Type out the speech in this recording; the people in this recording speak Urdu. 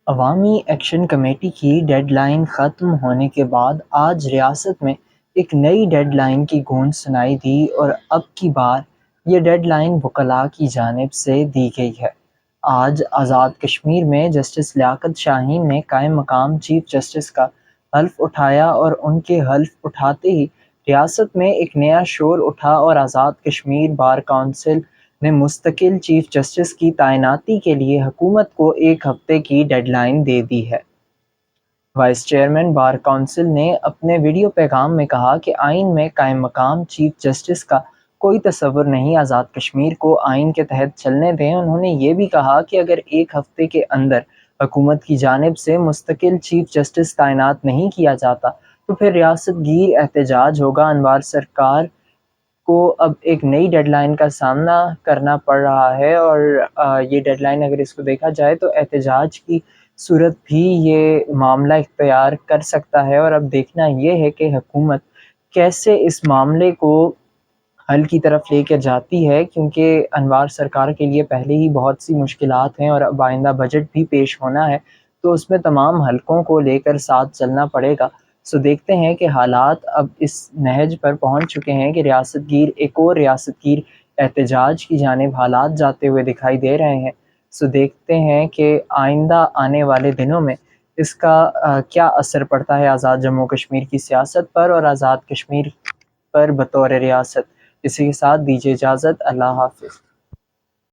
عوامی ایکشن کمیٹی کی ڈیڈ لائن ختم ہونے کے بعد آج ریاست میں ایک نئی ڈیڈ لائن کی گونج سنائی دی اور اب کی بار یہ ڈیڈ لائن وکلاء کی جانب سے دی گئی ہے۔ آج آزاد کشمیر میں جسٹس لیاقت شاہین نے قائم مقام چیف جسٹس کا حلف اٹھایا اور ان کے حلف اٹھاتے ہی ریاست میں ایک نیا شور اٹھا اور آزاد کشمیر بار کونسل نے مستقل چیف جسٹس کی تعیناتی کے لیے حکومت کو ایک ہفتے کی ڈیڈ لائن دے دی ہے۔ وائس چیئرمین بار کونسل نے اپنے ویڈیو پیغام میں کہا کہ آئین میں قائم مقام چیف جسٹس کا کوئی تصور نہیں، آزاد کشمیر کو آئین کے تحت چلنے دیں۔ انہوں نے یہ بھی کہا کہ اگر ایک ہفتے کے اندر حکومت کی جانب سے مستقل چیف جسٹس تعینات نہیں کیا جاتا تو پھر ریاست گیر احتجاج ہوگا۔ انوار سرکار کو اب ایک نئی ڈیڈ لائن کا سامنا کرنا پڑ رہا ہے اور یہ ڈیڈ لائن اگر اس کو دیکھا جائے تو احتجاج کی صورت بھی یہ معاملہ اختیار کر سکتا ہے، اور اب دیکھنا یہ ہے کہ حکومت کیسے اس معاملے کو حل کی طرف لے کے جاتی ہے، کیونکہ انوار سرکار کے لیے پہلے ہی بہت سی مشکلات ہیں اور اب آئندہ بجٹ بھی پیش ہونا ہے تو اس میں تمام حلقوں کو لے کر ساتھ چلنا پڑے گا۔ سو دیکھتے ہیں کہ حالات اب اس نہج پر پہنچ چکے ہیں کہ ریاست گیر ایک اور ریاست گیر احتجاج کی جانب حالات جاتے ہوئے دکھائی دے رہے ہیں۔ سو دیکھتے ہیں کہ آئندہ آنے والے دنوں میں اس کا کیا اثر پڑتا ہے آزاد جموں کشمیر کی سیاست پر اور آزاد کشمیر پر بطور ریاست۔ اسی کے ساتھ دیجیے اجازت، اللہ حافظ۔